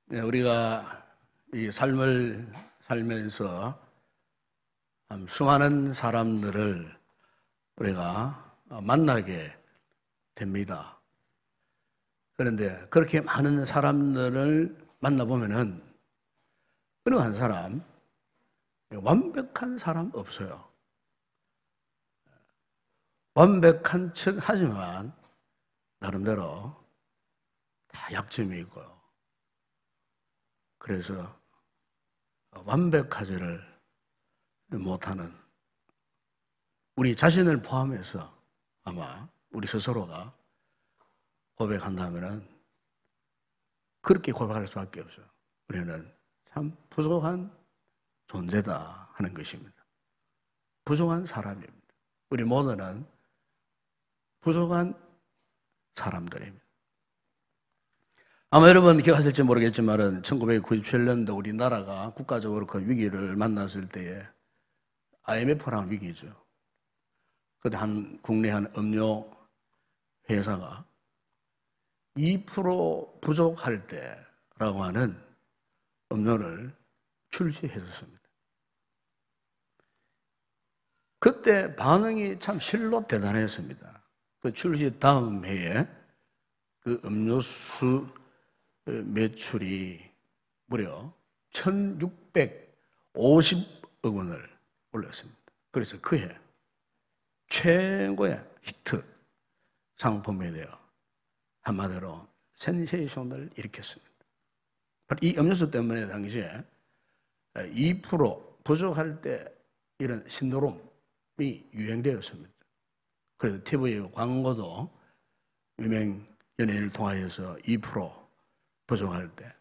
우리가 이 삶을 살면서 수많은 사람들을 우리가 만나게 됩니다. 그런데 그렇게 많은 사람들을 만나보면은 어느 한 사람, 완벽한 사람 없어요. 완벽한 척 하지만 나름대로 다 약점이 있고요. 그래서 완벽하지를 못하는 우리 자신을 포함해서 아마 우리 스스로가 고백한다면 그렇게 고백할 수밖에 없어요. 우리는 참 부족한 존재다 하는 것입니다. 부족한 사람입니다. 우리 모두는 부족한 사람들입니다. 아마 여러분 기억하실지 모르겠지만 1997년도 우리나라가 국가적으로 그 위기를 만났을 때에 IMF라는 위기죠. 그때 국내 한 음료 회사가 2% 부족할 때라고 하는 음료를 출시했었습니다. 그때 반응이 참 실로 대단했습니다. 그 출시 다음 해에 그 음료수 매출이 무려 1,650억 원을 올렸습니다. 그래서 그해 최고의 히트 상품이 되어 한마디로 센세이션을 일으켰습니다. 이 음료수 때문에 당시에 2% 부족할 때 이런 신드롬이 유행되었습니다. 그래서 TV 광고도 유명 연예인을 통하여서 2% 부족할 때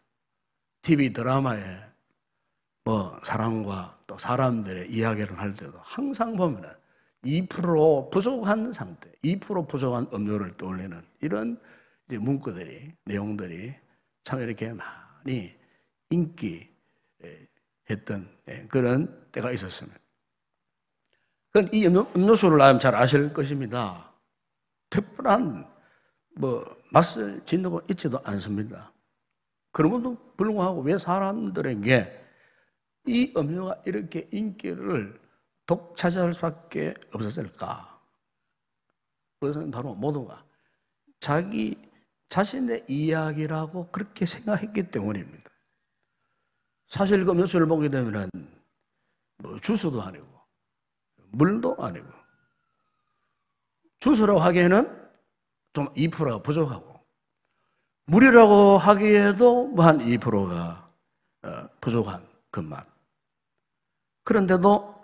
TV 드라마에 뭐 사랑과 또 사람들의 이야기를 할 때도 항상 보면은 2% 부족한 상태, 2% 부족한 음료를 떠올리는 이런 이제 문구들이, 내용들이 참 이렇게 많이 인기 했던 그런 때가 있었습니다. 그건 이 음료수를 잘 아실 것입니다. 특별한 맛을 짓는 있지도 않습니다. 그럼에도 불구하고 왜 사람들에게 이 음료가 이렇게 인기를 독차지할 수밖에 없었을까? 그것은 바로 모두가 자기 자신의 이야기라고 그렇게 생각했기 때문입니다. 사실 그 음료수를 보게 되면 주스도 아니고 물도 아니고 주스라고 하기에는 좀 2%가 부족하고 물이라고 하기에도 한 2%가 부족한 그 맛. 그런데도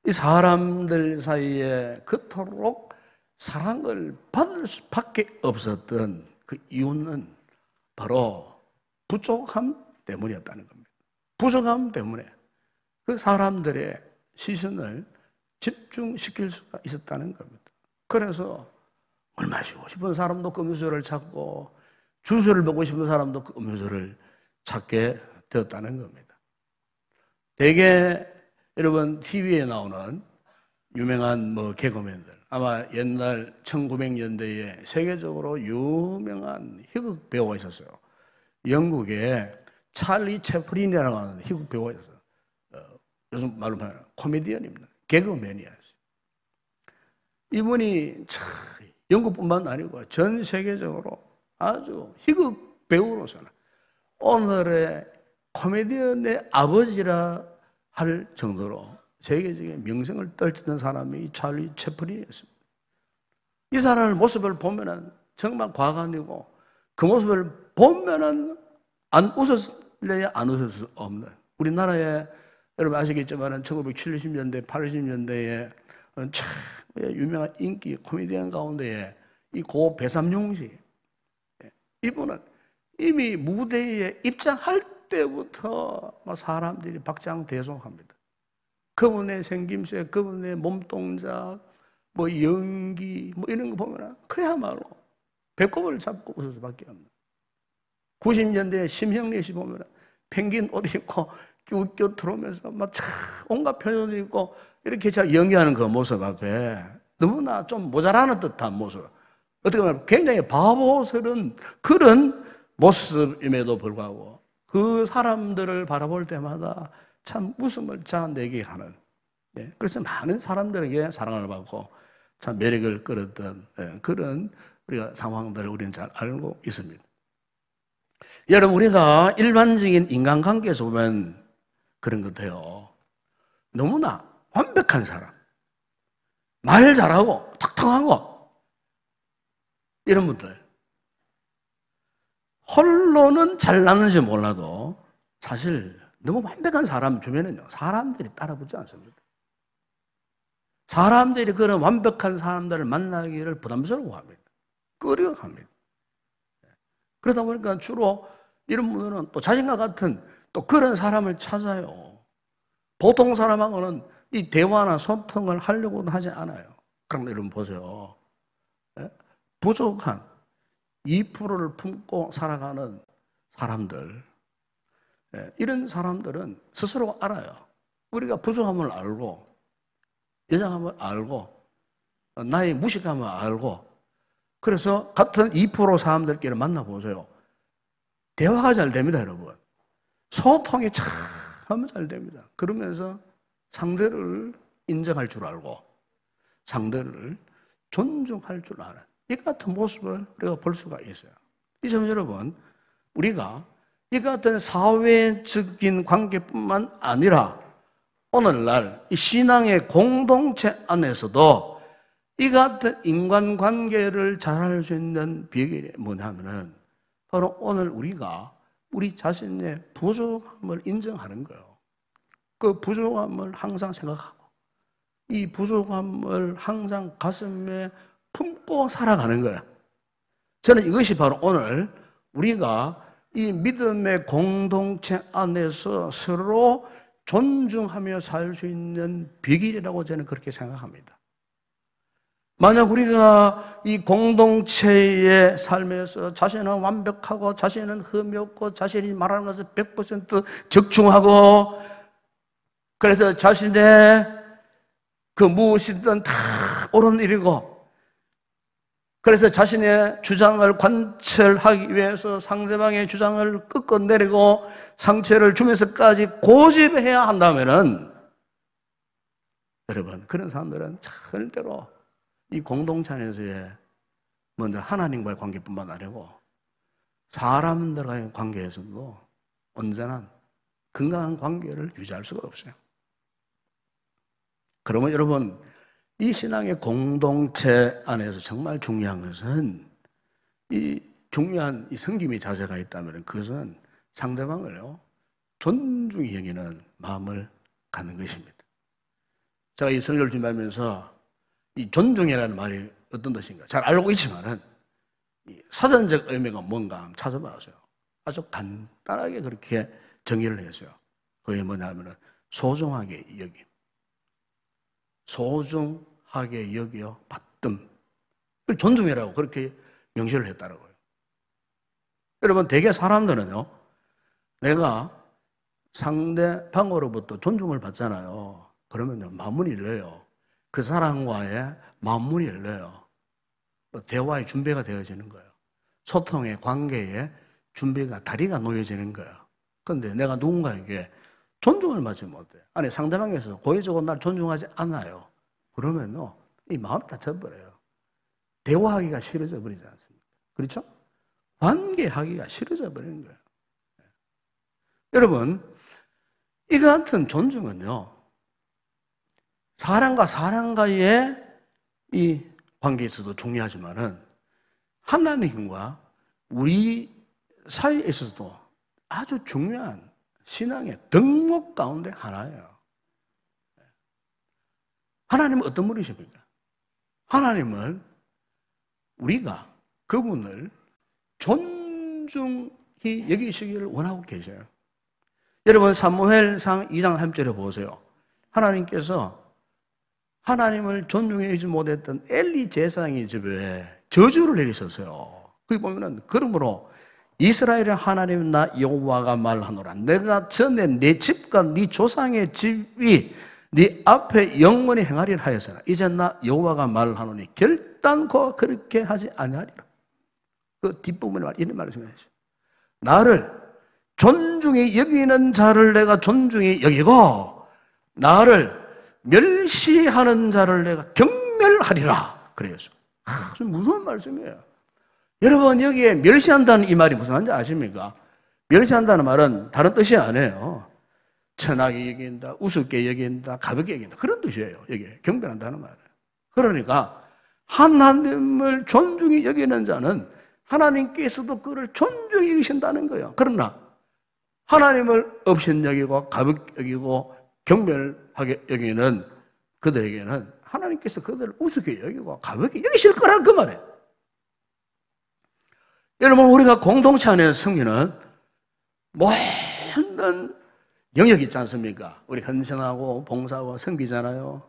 이 사람들 사이에 그토록 사랑을 받을 수밖에 없었던 그 이유는 바로 부족함 때문이었다는 겁니다. 부족함 때문에 그 사람들의 시선을 집중시킬 수가 있었다는 겁니다. 그래서 물 마시고 싶은 사람도 그 음료수를 찾고 주스를 먹고 싶은 사람도 그 음료수를 찾게 되었다는 겁니다. 대개 여러분 TV에 나오는 유명한 개그맨들 아마 옛날 1900년대에 세계적으로 유명한 희극 배우가 있었어요. 영국에 찰리 채플린이라고 하는 희극 배우가 있었어요. 요즘 말로 하면 코미디언입니다. 개그맨이었어요. 이분이 참 영국뿐만 아니고 전 세계적으로 아주 희극 배우로서는 오늘의 코미디언의 아버지라 할 정도로 세계적인 명성을 떨치던 사람이 찰리 채플린이었습니다. 이 사람의 모습을 보면은 정말 과관이고 그 모습을 보면은 안 웃었을래야 안 웃을 수 없는 우리나라에 여러분 아시겠지만 1970년대, 80년대에 참 유명한 인기 코미디언 가운데에 이 고 배삼룡 씨 이분은 이미 무대에 입장할 때부터 사람들이 박장대소합니다. 그분의 생김새, 그분의 몸동작, 연기 이런 거 보면 그야말로 배꼽을 잡고 웃을 수밖에 없는. 90년대에 심형래 씨 보면 펭귄 옷 입고 끼웃끼웃 들어오면서 온갖 표현이 있고 이렇게 연기하는 그 모습 앞에 너무나 좀 모자라는 듯한 모습. 어떻게 보면 굉장히 바보스러운 그런 모습임에도 불구하고 그 사람들을 바라볼 때마다 참 웃음을 자아내게 하는, 예, 그래서 많은 사람들에게 사랑을 받고 참 매력을 끌었던, 예, 그런 우리가 상황들을 우리는 잘 알고 있습니다. 여러분, 우리가 일반적인 인간관계에서 보면 그런 것 같아요. 너무나 완벽한 사람, 말 잘하고 탁탁하고 이런 분들, 홀로는 잘나는지 몰라도 사실 너무 완벽한 사람 주변에는요, 사람들이 따라붙지 않습니다. 사람들이 그런 완벽한 사람들을 만나기를 부담스러워합니다. 꺼려합니다. 그러다 보니까 주로 이런 분들은 또 자신과 같은 또 그런 사람을 찾아요. 보통 사람하고는 이 대화나 소통을 하려고는 하지 않아요. 그럼 여러분 보세요. 부족한 2%를 품고 살아가는 사람들, 이런 사람들은 스스로 알아요. 우리가 부족함을 알고, 여장함을 알고, 나의 무식함을 알고, 그래서 같은 2% 사람들끼리 만나보세요. 대화가 잘 됩니다, 여러분. 소통이 참 잘 됩니다. 그러면서 상대를 인정할 줄 알고, 상대를 존중할 줄 아는 이 같은 모습을 우리가 볼 수가 있어요. 이점 여러분, 우리가 이 같은 사회적인 관계뿐만 아니라 오늘날 이 신앙의 공동체 안에서도 이 같은 인간관계를 잘할 수 있는 비결이 뭐냐면은 바로 오늘 우리가 우리 자신의 부족함을 인정하는 거예요. 그 부족함을 항상 생각하고 이 부족함을 항상 가슴에 품고 살아가는 거예요. 저는 이것이 바로 오늘 우리가 이 믿음의 공동체 안에서 서로 존중하며 살 수 있는 비결이라고 저는 그렇게 생각합니다. 만약 우리가 이 공동체의 삶에서 자신은 완벽하고 자신은 흠이 없고 자신이 말하는 것을 100% 적중하고 그래서 자신의 그 무엇이든 다 옳은 일이고 그래서 자신의 주장을 관철하기 위해서 상대방의 주장을 꺾어내리고 상처를 주면서까지 고집해야 한다면은 여러분 그런 사람들은 절대로 이 공동체 안에서의 먼저 하나님과의 관계뿐만 아니고 사람들과의 관계에서도 언제나 건강한 관계를 유지할 수가 없어요. 그러면 여러분 이 신앙의 공동체 안에서 정말 중요한 것은 이 중요한 이 섬김의 자세가 있다면 그것은 상대방을요 존중히 여기는 마음을 갖는 것입니다. 제가 이 설교를 준비하면서 이 존중이라는 말이 어떤 뜻인가 잘 알고 있지만은 이 사전적 의미가 뭔가 한번 찾아봤어요. 아주 간단하게 그렇게 정의를 했어요. 그게 뭐냐면은 소중하게 여김, 소중하게 여겨 받듬, 그걸 존중이라고 그렇게 명시를 했다라고요. 여러분 대개 사람들은요, 내가 상대방으로부터 존중을 받잖아요. 그러면요 마음문이 열려요. 그 사람과의 마음문이 열려요. 대화의 준비가 되어지는 거예요. 소통의 관계의 준비가 다리가 놓여지는 거예요. 그런데 내가 누군가에게 존중을 받지 못해. 아니 상대방에서 고의적으로 나를 존중하지 않아요. 그러면요 이 마음이 다쳐버려요. 대화하기가 싫어져 버리지 않습니까? 그렇죠? 관계하기가 싫어져 버리는 거예요. 여러분 이 같은 존중은요 사람과 사람과의 이 관계에서도 중요하지만은 하나님과 우리 사이에 있어서도 아주 중요한 신앙의 덕목 가운데 하나예요. 하나님은 어떤 분이십니까? 하나님은 우리가 그분을 존중히 여기시기를 원하고 계셔요. 여러분 사무엘상 2장 3절에 보세요. 하나님께서 하나님을 존중해 주지 못했던 엘리 제사장의 집에 저주를 내리셨어요. 거기 보면은 그러므로 이스라엘의 하나님 나 여호와가 말하노라 내가 전에 내 집과 네 조상의 집이 네 앞에 영원히 행하리라 하였으나 이제 나 여호와가 말하노니 결단코 그렇게 하지 아니하리라. 그 뒷부분에 이런 말씀을 하시죠. 나를 존중히 여기는 자를 내가 존중히 여기고 나를 멸시하는 자를 내가 경멸하리라 그래서 좀 무서운 말씀이에요. 여러분 여기에 멸시한다는 이 말이 무슨 말인지 아십니까? 멸시한다는 말은 다른 뜻이 아니에요. 천하게 여긴다, 우습게 여긴다, 가볍게 여긴다 그런 뜻이에요. 여기에 경멸한다는 말은. 그러니까 하나님을 존중히 여기는 자는 하나님께서도 그를 존중히 여기신다는 거예요. 그러나 하나님을 업신여기고 가볍게 여기고 경멸하게 여기는 그들에게는 하나님께서 그들을 우습게 여기고 가볍게 여기실 거란 그 말이에요. 여러분 우리가 공동체 안에서 섬기는 모든 영역이 있지 않습니까? 우리 헌신하고 봉사하고 섬기잖아요.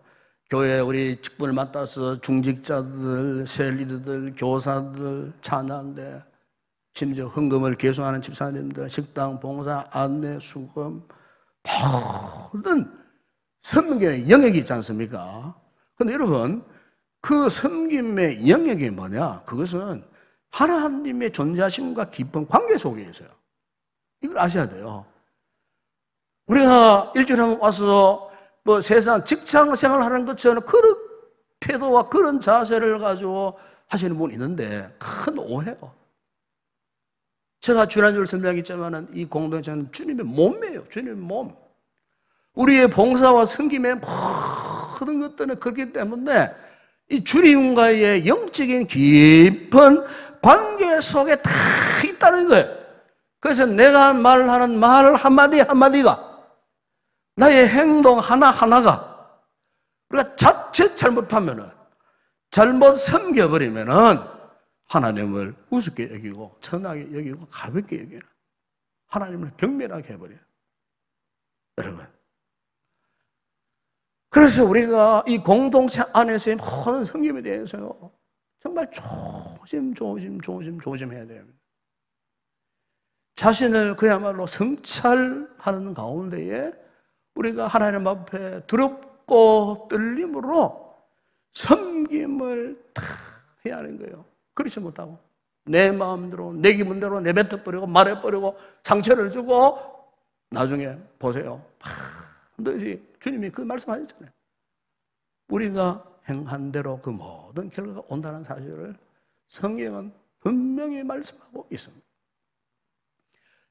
교회 우리 직분을 맡아서 중직자들, 셀리드들, 교사들, 찬양대, 심지어 헌금을 계속하는 집사님들, 식당, 봉사, 안내, 수금 모든 섬김의 영역이 있지 않습니까? 그런데 여러분 그 섬김의 영역이 뭐냐? 그것은 하나님의 존재하심과 깊은 관계 속에 있어요. 이걸 아셔야 돼요. 우리가 일주일에 한 번 와서 뭐 세상 직장 생활하는 것처럼 그런 태도와 그런 자세를 가지고 하시는 분이 있는데 큰 오해요. 제가 지난주에 설명했지만은 이 공동체는 주님의 몸이에요. 주님의 몸. 우리의 봉사와 섬김의 모든 것들은 그렇기 때문에 이 주님과의 영적인 깊은 관계 속에 다 있다는 거예요. 그래서 내가 말하는 말 한마디 한마디가 나의 행동 하나하나가 우리가 자칫 잘못하면은 잘못 섬겨버리면은 하나님을 우습게 여기고 천하게 여기고 가볍게 여기는 하나님을 경멸하게 해버려요. 여러분. 그래서 우리가 이 공동체 안에서의 모든 섬김에 대해서요 정말 조심해야 돼요. 자신을 그야말로 성찰하는 가운데에 우리가 하나님 앞에 두렵고 떨림으로 섬김을 다 해야 하는 거예요. 그렇지 못하고 내 마음대로 내 기분대로 내뱉어버리고 말해버리고 상처를 주고 나중에 보세요. 반드시 주님이 그 말씀하셨잖아요. 우리가 행한 대로 그 모든 결과가 온다는 사실을 성경은 분명히 말씀하고 있습니다.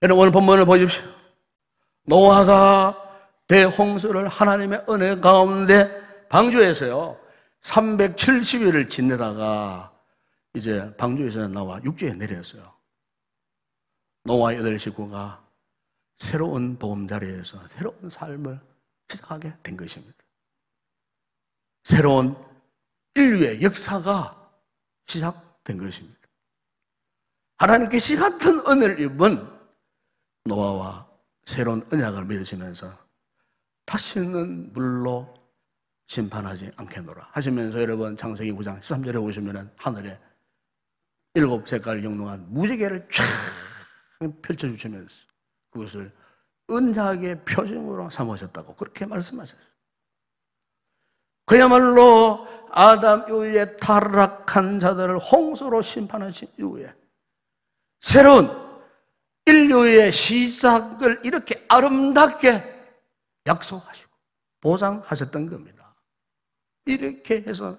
여러분 오늘 본문을 보십시오. 노아가 대홍수를 하나님의 은혜 가운데 방주에서요 370일을 지내다가 이제 방주에서 나와 육지에 내렸어요. 노아의 8 식구가 새로운 보금자리에서 새로운 삶을 시작하게 된 것입니다. 새로운 인류의 역사가 시작된 것입니다. 하나님께서 같은 은혜를 입은 노아와 새로운 언약을 맺으시면서 다시는 물로 심판하지 않겠노라 하시면서 여러분 창세기 9장 13절에 보시면 하늘에 7색깔 영롱한 무지개를 쫙 펼쳐주시면서 그것을 언약의 표징으로 삼으셨다고 그렇게 말씀하셨어요. 그야말로 아담 이후에 타락한 자들을 홍수로 심판하신 이후에 새로운 인류의 시작을 이렇게 아름답게 약속하시고 보장하셨던 겁니다. 이렇게 해서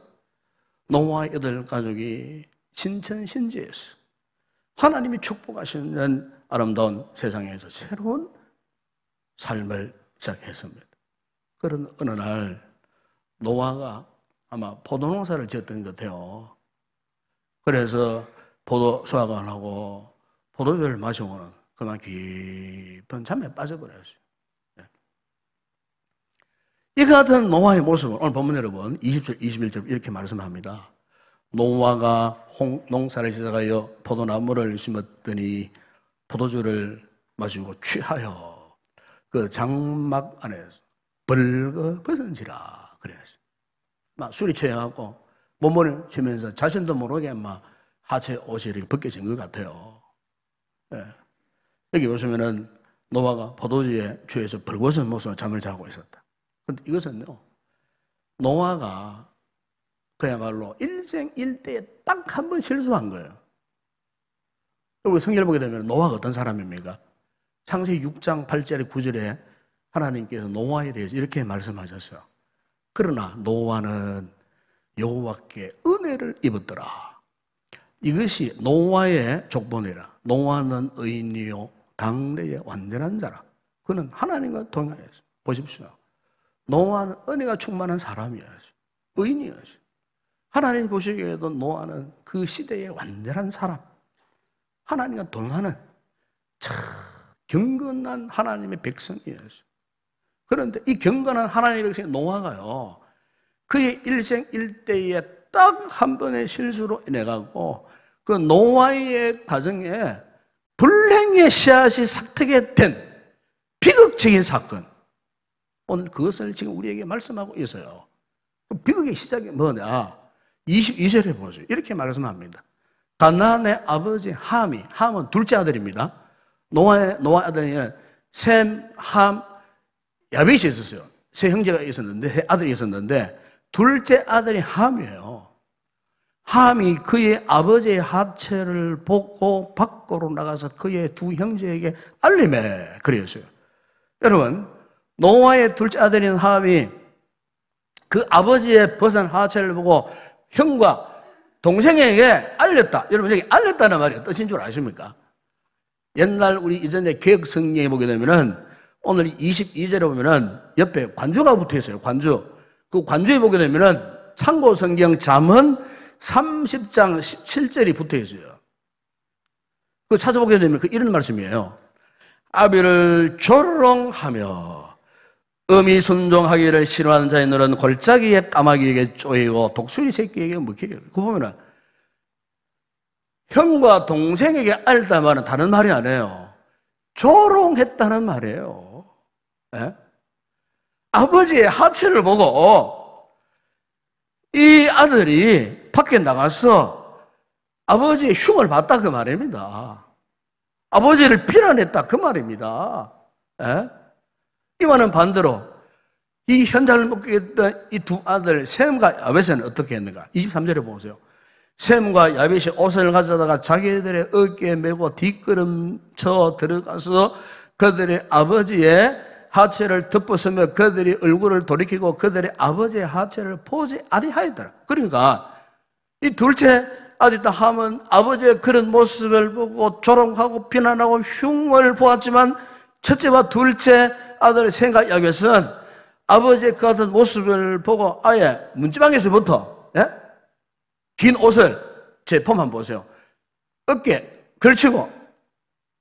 노아의 8가족이 신천신지에서 하나님이 축복하시는 아름다운 세상에서 새로운 삶을 시작했습니다. 그런 어느 날 노아가 아마 포도농사를 지었던 것 같아요. 그래서 포도 수확을 하고 포도주를 마시고는 그만 깊은 잠에 빠져버렸어요. 이 같은 노아의 모습을 오늘 본문 여러분 20절, 21절 이렇게 말씀합니다. 노아가 농사를 시작하여 포도나무를 심었더니 포도주를 마시고 취하여 그 장막 안에서 벌거벗은지라 그래야지. 막 술이 취해갖고 몸을 치면서 자신도 모르게 막 하체 옷이 이렇게 벗겨진 것 같아요. 예. 여기 보시면은 노아가 포도주에 취해서 벌거벗은 모습으로 잠을 자고 있었다. 근데 이것은요, 노아가 그야말로 일생일대에 딱 한 번 실수한 거예요. 우리 성경을 보게 되면 노아가 어떤 사람입니까? 창세기 6장 8절에 9절에 하나님께서 노아에 대해서 이렇게 말씀하셨어요. 그러나 노아는 여호와께 은혜를 입었더라. 이것이 노아의 족본이라. 노아는 의인이요 당대의 완전한 자라. 그는 하나님과 동행하였어요. 보십시오. 노아는 은혜가 충만한 사람이었어요. 의인이었어요. 하나님 보시기에도 노아는 그 시대의 완전한 사람, 하나님과 동행하는 참 경건한 하나님의 백성이었어요. 그런데 이 경건한 하나님의 백성 노아가요, 그의 일생 일대에 딱 한 번의 실수로 인해가고 그 노아의 가정에 불행의 씨앗이 삭트게 된 비극적인 사건, 오늘 그것을 지금 우리에게 말씀하고 있어요. 그 비극의 시작이 뭐냐? 22절에 보세요. 이렇게 말씀합니다. 가나안의 아버지 함은 둘째 아들입니다. 노아 아들에는 셈, 함, 야벳이 있었어요. 세 형제가 있었는데, 세 아들이 있었는데 둘째 아들이 함이에요. 함이 그의 아버지의 하체를 보고 밖으로 나가서 그의 두 형제에게 알림해 그랬어요. 여러분, 노아의 둘째 아들인 함이 그 아버지의 벗은 하체를 보고 형과 동생에게 알렸다. 여러분, 여기 알렸다는 말이 뜻인 줄 아십니까? 옛날 우리 이전에 개혁 성경에 보게 되면은 오늘 22절에 보면은 옆에 관주가 붙어 있어요. 관주. 그 관주에 보게 되면은 참고 성경 잠언 30장 17절이 붙어 있어요. 그 찾아보게 되면 그 이런 말씀이에요. 아비를 조롱하며 음이 순종하기를 싫어하는 자의 너는 골짜기에 까마귀에게 쪼이고 독수리 새끼에게 먹히게. 그거 보면은 형과 동생에게 알다 말은 다른 말이 아니에요. 조롱했다는 말이에요. 예? 아버지의 하체를 보고 이 아들이 밖에 나가서 아버지의 흉을 봤다 그 말입니다. 아버지를 비난했다 그 말입니다. 예? 이와는 반대로 이 현장을 목격했던 이 두 아들 셈과 야벳은 어떻게 했는가? 23절에 보세요. 셈과 야벳이 옷을 가져다가 자기들의 어깨에 메고 뒷걸음쳐 들어가서 그들의 아버지의 하체를 덮어서며 그들이 얼굴을 돌이키고 그들의 아버지의 하체를 보지 아니하였더라. 그러니까 이 둘째 아들 함은 아버지의 그런 모습을 보고 조롱하고 비난하고 흉을 보았지만 첫째와 둘째 아들의 생각 야벳은 아버지의 그 같은 모습을 보고 아예 문지방에서부터 긴 옷을 제 폼 한번 보세요. 어깨 걸치고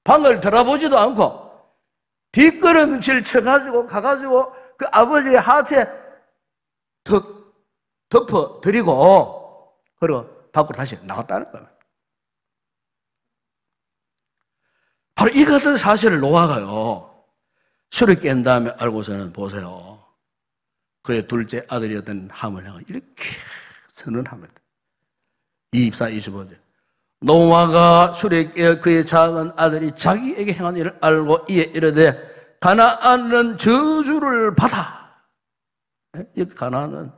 방을 들어보지도 않고 뒷걸음질 쳐가지고 가가지고 그 아버지의 하체 턱 덮어드리고 그리고 밖으로 다시 나왔다는 거예요. 바로 이 같은 사실을 노아가요 술을 깬 다음에 알고서는 보세요. 그의 둘째 아들이었던 함을 향해 이렇게 선언합니다. 24, 25절. 노아가 술에 깨어 그의 작은 아들이 자기에게 행한 일을 알고 이에 이르되 가나안은 저주를 받아. 이 가나안은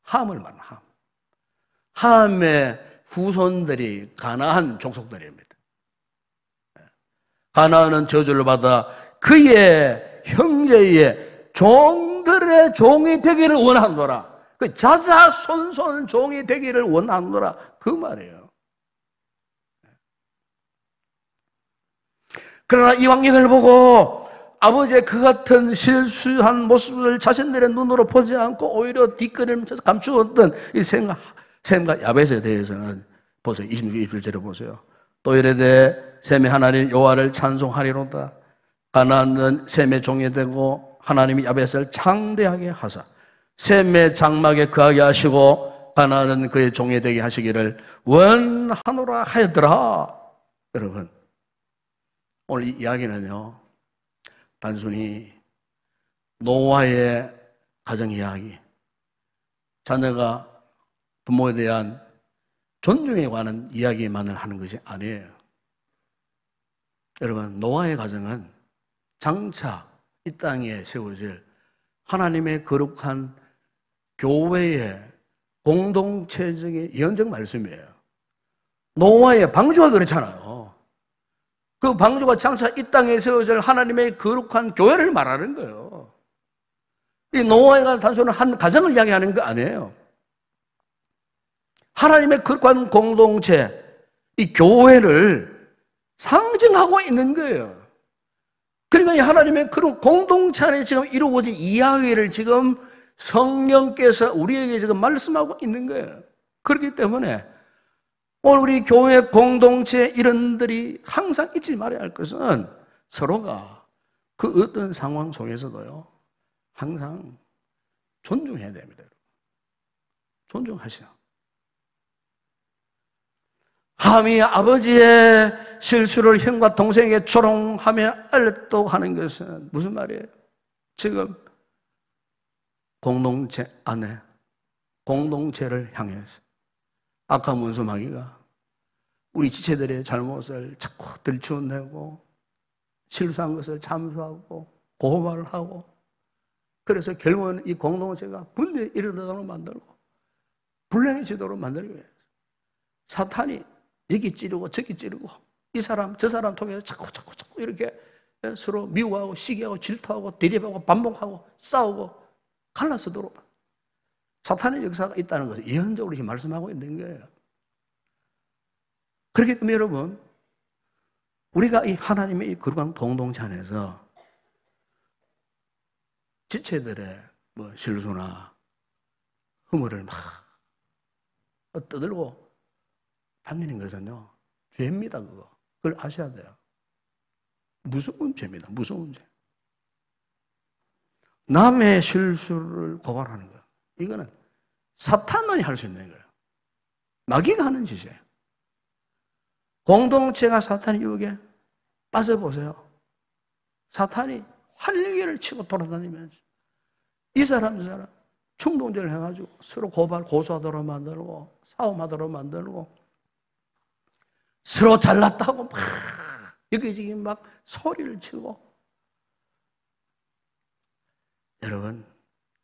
함을 말하는 함. 함의 후손들이 가나안 족속들입니다. 가나안은 저주를 받아 그의 형제의 종들의 종이 되기를 원하노라. 그 자자손손 종이 되기를 원하노라. 그 말이에요. 그러나 이 왕년을 보고 아버지의 그 같은 실수한 모습을 자신들의 눈으로 보지 않고 오히려 뒷걸음을 쳐서 감추었던 이 셈과 야벳에 대해서는 보세요. 26절에 보세요. 또 이르되 셈의 하나님 여호와를 찬송하리로다. 가나안은 셈의 종이 되고 하나님이 야벳을 창대하게 하사 셈의 장막에 거하게 하시고 가나안은 그의 종이 되게 하시기를 원하노라 하였더라. 여러분, 오늘 이 이야기는요 단순히 노아의 가정 이야기, 자녀가 부모에 대한 존중에 관한 이야기만을 하는 것이 아니에요. 여러분, 노아의 가정은 장차 이 땅에 세워질 하나님의 거룩한 교회의 공동체적인 예언적 말씀이에요. 노아의 방주가 그렇잖아요. 그 방주가 장차 이 땅에 세워질 하나님의 거룩한 교회를 말하는 거예요. 이 노아가 단순한 한 가정을 이야기하는 거 아니에요. 하나님의 거룩한 공동체, 이 교회를 상징하고 있는 거예요. 그러니까 이 하나님의 그런 공동체 안에 지금 이루어진 이야기를 지금 성령께서 우리에게 지금 말씀하고 있는 거예요. 그렇기 때문에 오늘 우리 교회 공동체 이런들이 항상 잊지 말아야 할 것은 서로가 그 어떤 상황 속에서도요, 항상 존중해야 됩니다. 존중하셔. 함이 아버지의 실수를 형과 동생에게 조롱하며 알렸다고 하는 것은 무슨 말이에요? 지금 공동체 안에 공동체를 향해서 아까 문수마귀가 우리 지체들의 잘못을 자꾸 들추어내고 실수한 것을 참수하고 고발을 하고 그래서 결국은 이 공동체가 분열이 일어나도록 만들고 불행해지도록 만들기 위해서 사탄이 여기 찌르고 저기 찌르고 이 사람 저 사람 통해서 자꾸 이렇게 서로 미워하고 시기하고 질투하고 대립하고 반복하고 싸우고 갈라서도록 사탄의 역사가 있다는 것을 예언적으로 지금 말씀하고 있는 거예요. 그렇기 때문에 여러분 우리가 이 하나님의 이 거룩한 공동체 안에서 지체들의 뭐 실수나 허물을 막 떠들고 다니는 것은요 죄입니다. 그걸 아셔야 돼요. 무서운 죄입니다. 무서운 죄. 남의 실수를 고발하는 거예요. 이거는 사탄만이 할 수 있는 거예요. 마귀가 하는 짓이에요. 공동체가 사탄의 유혹에 빠져보세요. 사탄이 활력을 치고 돌아다니면서 이 사람 저 사람 충동전을 해가지고 서로 고소하도록 만들고 싸움하도록 만들고 서로 잘났다고 막 여기저기 막 소리를 치고 여러분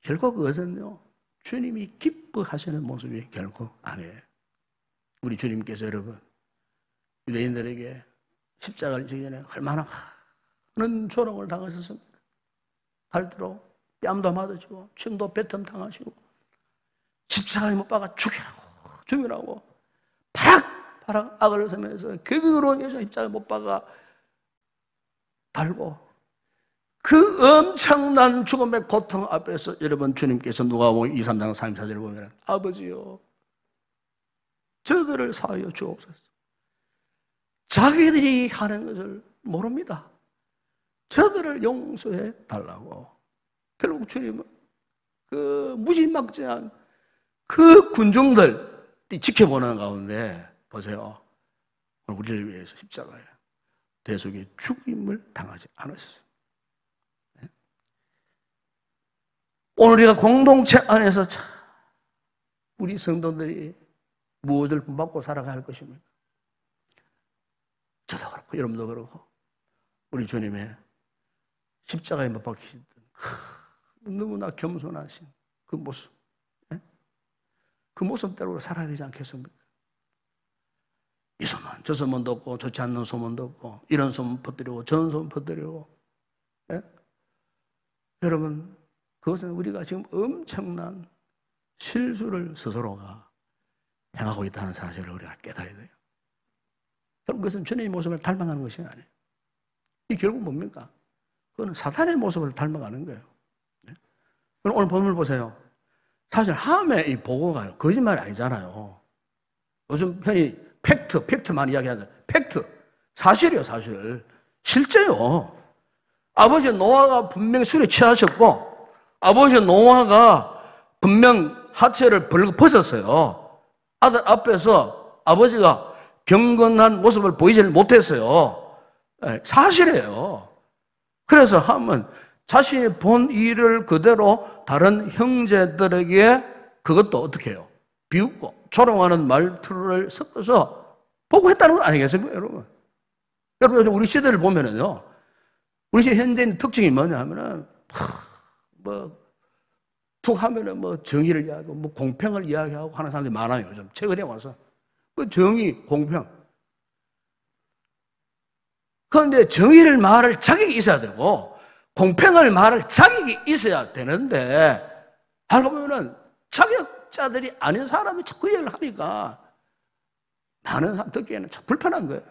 결국 그것은요 주님이 기뻐하시는 모습이 결코 아니에요. 우리 주님께서 여러분 유대인들에게 십자가를 지기 전에 얼마나 많은 조롱을 당하셨습니까? 갈대로 뺨도 맞으시고 침도 뱉음 당하시고 십자가에 못 박아 죽이라고 바락 악을 쓰면서 격으로 해서 십자가에 못 박아 달고 그 엄청난 죽음의 고통 앞에서 여러분 주님께서 누가복음 2, 3장 3, 4절을 보면 아버지요 저들을 사하여 주옵소서. 자기들이 하는 것을 모릅니다. 저들을 용서해 달라고. 결국 주님은 그 무지막지한 그 군중들이 지켜보는 가운데 보세요. 우리를 위해서 십자가에 대속의 죽임을 당하지 않으셨어요. 오늘 우리가 공동체 안에서 우리 성도들이 무엇을 본받고 살아가야 할 것입니까? 저도 그렇고 여러분도 그렇고 우리 주님의 십자가에 못 박히시던 너무나 겸손하신 그 모습, 그 모습대로 살아야 되지 않겠습니까? 이 소문 저 소문도 없고 좋지 않는 소문도 없고 이런 소문 퍼뜨리고 저런 소문 퍼뜨리고 여러분 그것은 우리가 지금 엄청난 실수를 스스로가 행하고 있다는 사실을 우리가 깨달아야 돼요. 그럼 그것은 주님의 모습을 닮아가는 것이 아니에요. 이 결국 뭡니까? 그거는 사탄의 모습을 닮아가는 거예요. 그럼 오늘 본문을 보세요. 사실 함의 이 보고가요 거짓말이 아니잖아요. 요즘 편히 팩트만 이야기하잖아요. 팩트, 사실이에요. 사실 실제요. 아버지 노아가 분명히 술에 취하셨고 아버지 노아가 분명 하체를 벌겋 벗었어요. 아들 앞에서 아버지가 경건한 모습을 보이지 못했어요. 사실이에요. 그래서 하면 자신이 본 일을 그대로 다른 형제들에게 그것도 어떻게 해요? 비웃고 조롱하는 말투를 섞어서 보고했다는 건 아니겠습니까, 여러분? 여러분, 요즘 우리 시대를 보면은요, 우리 시대 현대인 특징이 뭐냐 하면은, 툭 하면은 정의를 이야기하고, 공평을 이야기하고 하는 사람들이 많아요, 요즘. 최근에 와서. 정의, 공평. 그런데 정의를 말할 자격이 있어야 되고 공평을 말할 자격이 있어야 되는데 알고 보면은 자격자들이 아닌 사람이 자꾸 얘기를 하니까 많은 사람 듣기에는 참 불편한 거예요.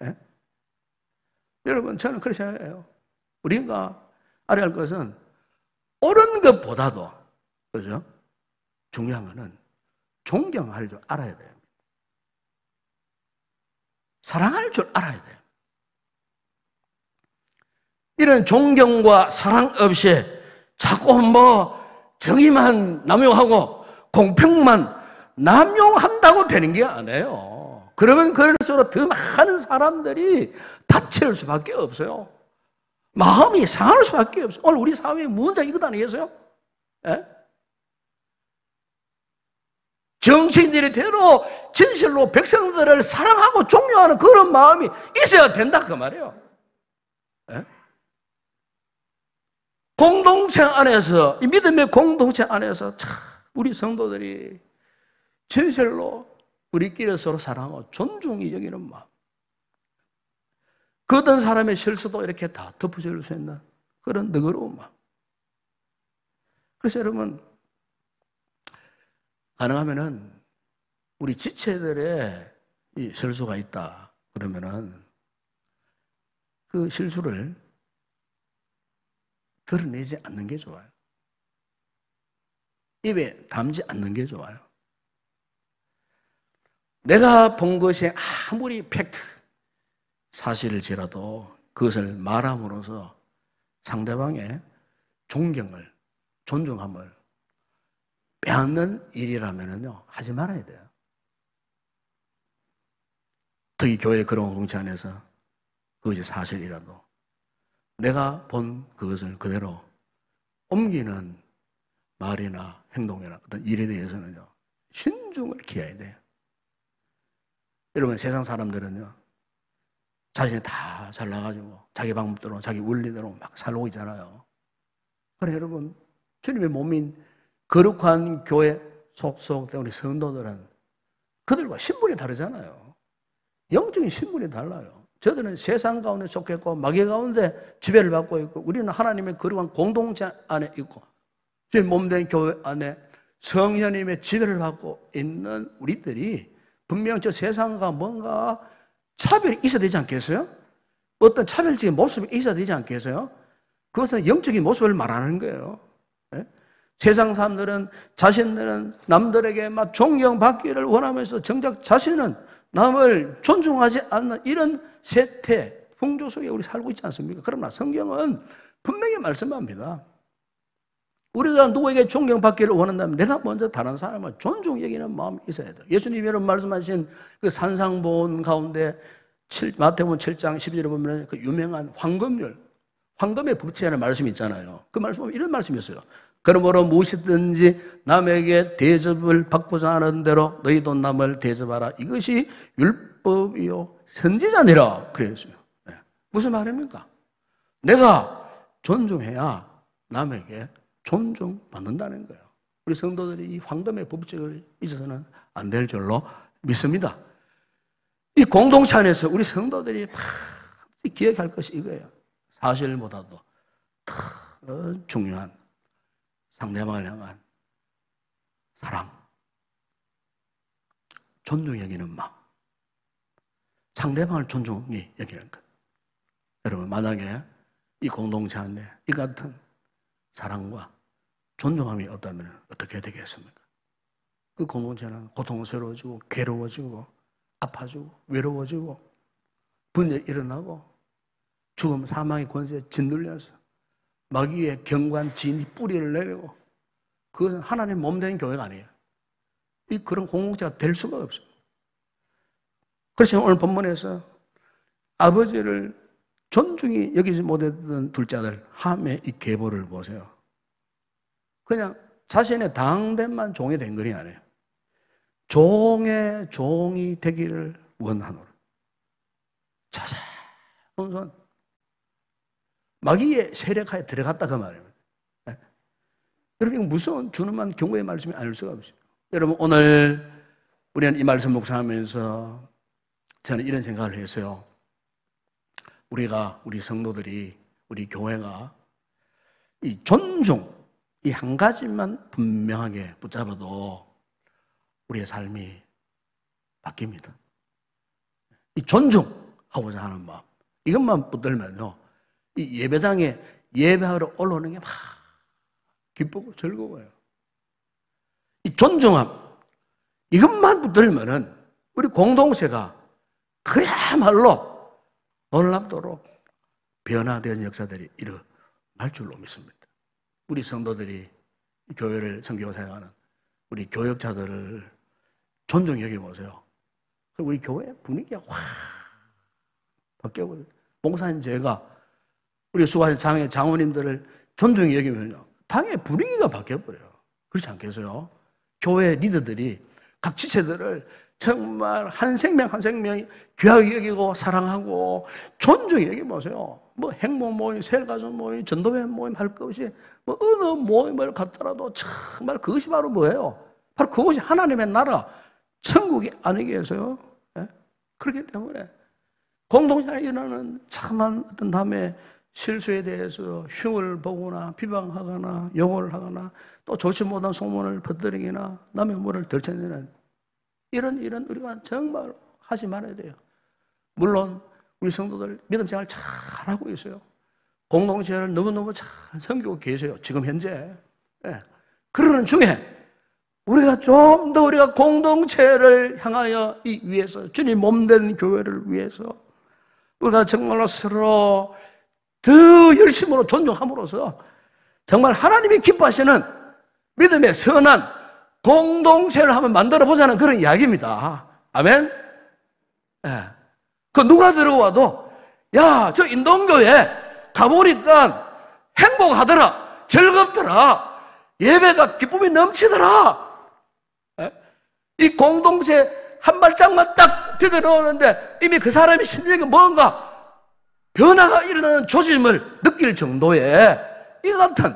예? 여러분, 저는 그렇게 생각해요. 우리가 알아야 할 것은 옳은 것보다도, 그죠? 중요한 것은 존경할 줄 알아야 돼요. 사랑할 줄 알아야 돼요. 이런 존경과 사랑 없이 자꾸 정의만 남용하고 공평만 남용한다고 되는 게 아니에요. 그러면 그럴수록 더 많은 사람들이 다칠 수밖에 없어요. 마음이 상할 수밖에 없어요. 오늘 우리 사회의 문제가 이것 아니겠어요? 예? 정치인들이 대로 진실로 백성들을 사랑하고 존경하는 그런 마음이 있어야 된다 그 말이에요. 예? 공동체 안에서, 이 믿음의 공동체 안에서 참 우리 성도들이 진실로 우리끼리 서로 사랑하고 존중이 여기는 마음, 그 어떤 사람의 실수도 이렇게 다 덮어줄 수 있는 그런 너그러운 마음. 그래서 여러분, 가능하면은 우리 지체들의 이 실수가 있다 그러면은 그 실수를 드러내지 않는 게 좋아요. 입에 담지 않는 게 좋아요. 내가 본 것이 아무리 팩트, 사실일지라도 그것을 말함으로써 상대방의 존경을, 존중함을 빼앗는 일이라면요, 하지 말아야 돼요. 특히 교회 그런 공동체 안에서 그것이 사실이라도 내가 본 그것을 그대로 옮기는 말이나 행동이나 어떤 일에 대해서는요, 신중을 기해야 돼요. 여러분, 세상 사람들은요, 자신이 다 잘나가지고 자기 방법대로 자기 원리대로 막 살고 있잖아요. 그래 여러분, 주님의 몸인 거룩한 교회 속속된 우리 성도들은 그들과 신분이 다르잖아요. 영적인 신분이 달라요. 저들은 세상 가운데 속했고 마귀 가운데 지배를 받고 있고, 우리는 하나님의 거룩한 공동체 안에 있고 주님 몸된 교회 안에 성령님의 지배를 받고 있는 우리들이 분명 저 세상과 뭔가 차별이 있어야 되지 않겠어요? 어떤 차별적인 모습이 있어야 되지 않겠어요? 그것은 영적인 모습을 말하는 거예요. 네? 세상 사람들은 자신들은 남들에게 막 존경받기를 원하면서 정작 자신은 남을 존중하지 않는 이런 세태, 풍조 속에 우리 살고 있지 않습니까? 그러나 성경은 분명히 말씀합니다. 우리가 누구에게 존경받기를 원한다면 내가 먼저 다른 사람을 존중 여기는 마음이 있어야 돼요. 예수님이 여러분 말씀하신 그 산상보훈 가운데 마태복음 7장 12절에 보면 그 유명한 황금률, 황금의 법칙이라는 말씀이 있잖아요. 그 말씀 보면 이런 말씀이 있어요. 그러므로 무엇이든지 남에게 대접을 받고자 하는 대로 너희도 남을 대접하라. 이것이 율법이요 선지자니라 그랬어요. 네. 무슨 말입니까? 내가 존중해야 남에게 존중받는다는 거예요. 우리 성도들이 이 황금의 법칙을 잊어서는 안 될 줄로 믿습니다. 이 공동체 안에서 우리 성도들이 기억할 것이 이거예요. 사실보다도 더 중요한 상대방을 향한 사랑, 존중 여기는 마음, 상대방을 존중히 여기는 것. 여러분, 만약에 이 공동체 안에 이 같은 사랑과 존중함이 없다면 어떻게 되겠습니까? 그 공동체는 고통스러워지고 괴로워지고 아파지고 외로워지고 분열이 일어나고 죽음 사망의 권세에 짓눌려서 마귀의 경관 진이 뿌리를 내리고, 그것은 하나님 몸된 교회가 아니에요. 그런 공동체가 될 수가 없어요. 그래서 오늘 본문에서 아버지를 존중히 여기지 못했던 둘째 아들 함의 이 계보를 보세요. 그냥 자신의 당대만 종이 된 것이 아니에요. 종의 종이 되기를 원하노라. 자자한 손. 마귀의 세력하에 들어갔다 그 말입니다. 네? 여러분, 무서운 준엄한 경고의 말씀이 아닐 수가 없어요. 여러분, 오늘 우리는 이 말씀 묵상하면서 저는 이런 생각을 했어요. 우리 성도들이, 우리 교회가 이 존중, 이 한 가지만 분명하게 붙잡아도 우리의 삶이 바뀝니다. 이 존중하고자 하는 마음, 이것만 붙들면요, 이 예배당에 예배하러 올라오는 게 막 기쁘고 즐거워요. 이 존중함, 이것만 붙들면은 우리 공동체가 그야말로 놀랍도록 변화된 역사들이 일어날 줄로 믿습니다. 우리 성도들이 교회를 섬기고 사역하는 우리 교역자들을 존중히 여겨보세요. 그리고 우리 교회 분위기가 확 바뀌어버려요. 목사님 제가 우리 수고하신 장로님들을 존중히 여기면요, 당의 분위기가 바뀌어버려요. 그렇지 않겠어요? 교회 리더들이 각 지체들을 정말 한 생명 한 생명이 귀하게 여기고 사랑하고 존중히 여기보세요. 뭐 행복 모임, 세일가족 모임, 전도회 모임 할 것 없이 뭐 어느 모임을 갖더라도 정말 그것이 바로 뭐예요? 바로 그것이 하나님의 나라, 천국이 아니겠어요? 네? 그렇기 때문에 공동체에 일어나는 참한 어떤 남의 실수에 대해서 흉을 보거나 비방하거나 욕을 하거나 또 좋지 못한 소문을 퍼뜨리거나 남의 물을 들춰내는 이런 우리가 정말 하지 말아야 돼요. 물론 우리 성도들 믿음 생활 잘하고 있어요. 공동체를 너무너무 잘 섬기고 계세요. 지금 현재. 네. 그러는 중에 우리가 좀 더 우리가 공동체를 향하여 이 위해서 주님 몸된 교회를 위해서 우리가 정말로 서로 더 열심으로 존중함으로써 정말 하나님이 기뻐하시는 믿음의 선한 공동체를 한번 만들어 보자는 그런 이야기입니다. 아멘? 네. 그 누가 들어와도 야, 저 인동교회 가보니까 행복하더라, 즐겁더라, 예배가 기쁨이 넘치더라. 네? 이 공동체 한 발짝만 딱 디뎌놓는데 이미 그 사람의 심리가 뭔가 변화가 일어나는 조짐을 느낄 정도의 이 같은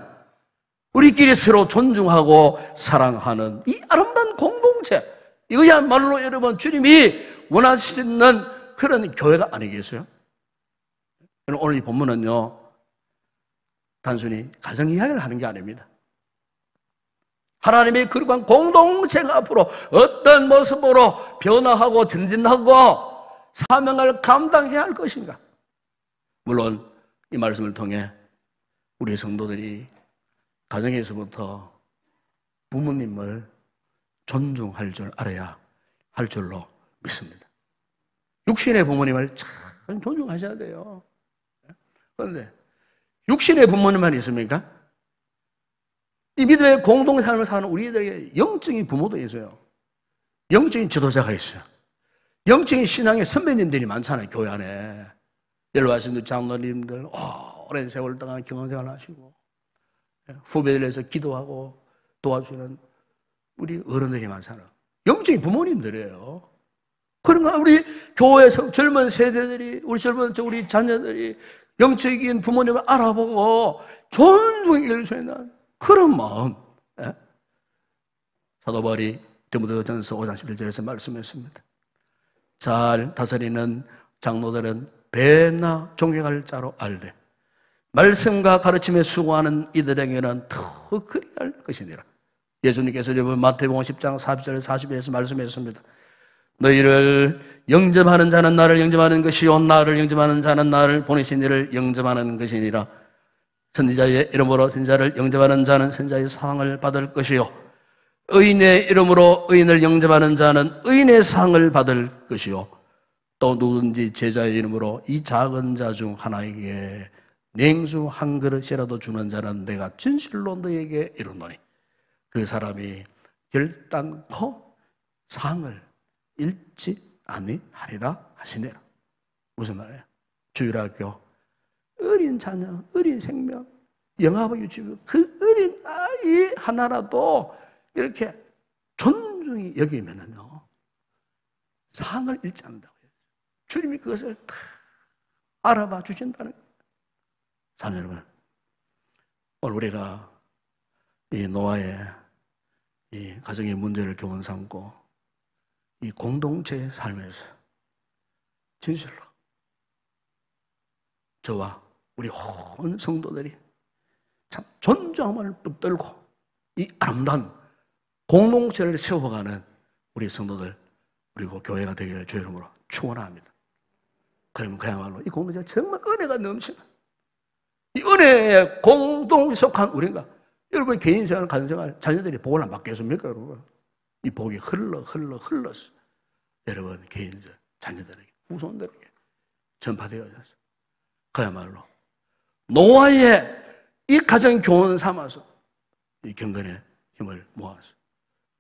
우리끼리 서로 존중하고 사랑하는 이 아름다운 공동체, 이거야말로 여러분 주님이 원하시는 그런 교회가 아니겠어요? 오늘 이 본문은요, 단순히 가정 이야기를 하는 게 아닙니다. 하나님의 거룩한 공동체가 앞으로 어떤 모습으로 변화하고 전진하고 사명을 감당해야 할 것인가? 물론 이 말씀을 통해 우리 성도들이 가정에서부터 부모님을 존중할 줄 알아야 할 줄로 믿습니다. 육신의 부모님을 참 존중하셔야 돼요. 그런데 육신의 부모님만 있습니까? 이 믿음의 공동삶을 사는 우리들에게 영적인 부모도 있어요. 영적인 지도자가 있어요. 영적인 신앙의 선배님들이 많잖아요. 교회 안에 열화신도 장로님들 오랜 세월 동안 경영생활 하시고 후배들 위해서 기도하고 도와주는 우리 어른들이 많잖아요. 영적인 부모님들이에요. 그러니까 우리 교회에서 젊은 세대들이, 우리 자녀들이 영적인 부모님을 알아보고 존중해 수 있는 그런 마음. 예? 사도 바울이 디모데전서 5장 11절에서 말씀했습니다. 잘 다스리는 장로들은 배나 존경할 자로 알되 말씀과 가르침에 수고하는 이들에게는 더 그리할 것이니라. 예수님께서 여러분 마태복음 10장 40절 40절에서 말씀했습니다. 너희를 영접하는 자는 나를 영접하는 것이요 나를 영접하는 자는 나를 보내신 이를 영접하는 것이니라. 선지자의 이름으로 선지자를 영접하는 자는 선지자의 상을 받을 것이요 의인의 이름으로 의인을 영접하는 자는 의인의 상을 받을 것이요 또 누구든지 제자의 이름으로 이 작은 자 중 하나에게 냉수 한 그릇이라도 주는 자는 내가 진실로 너에게 이르노니 그 사람이 결단코 상을 잃지 아니하리라 하시니라. 무슨 말이에요? 주일학교 어린 자녀, 어린 생명, 영아부 유치부 그 어린 아이 하나라도 이렇게 존중히 여기면은요 상을 잃지 않는다고요. 주님이 그것을 다 알아봐 주신다는 거예요. 자, 여러분, 오늘 우리가 이 노아의 이 가정의 문제를 교훈 삼고 이 공동체의 삶에서 진실로 저와 우리 온 성도들이 참 존경함을 붙들고 이 아름다운 공동체를 세워가는 우리 성도들 그리고 교회가 되기를 주의 이름으로 축원합니다. 그러면 그야말로 이 공동체가 정말 은혜가 넘치는 이 은혜에 공동 속한 우리가 여러분 개인생활, 가정생활 자녀들이 복을 안 받겠습니까 여러분? 이 복이 흘러서 여러분 개인들, 자녀들에게, 후손들에게 전파되어져서 그야말로 노아의 이 가정 교훈 삼아서 이 경건의 힘을 모아서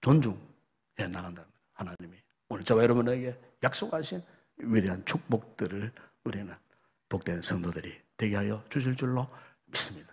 존중해 나간다는 하나님이 오늘 저와 여러분에게 약속하신 위대한 축복들을 우리는 복된 성도들이 되게 하여 주실 줄로 믿습니다.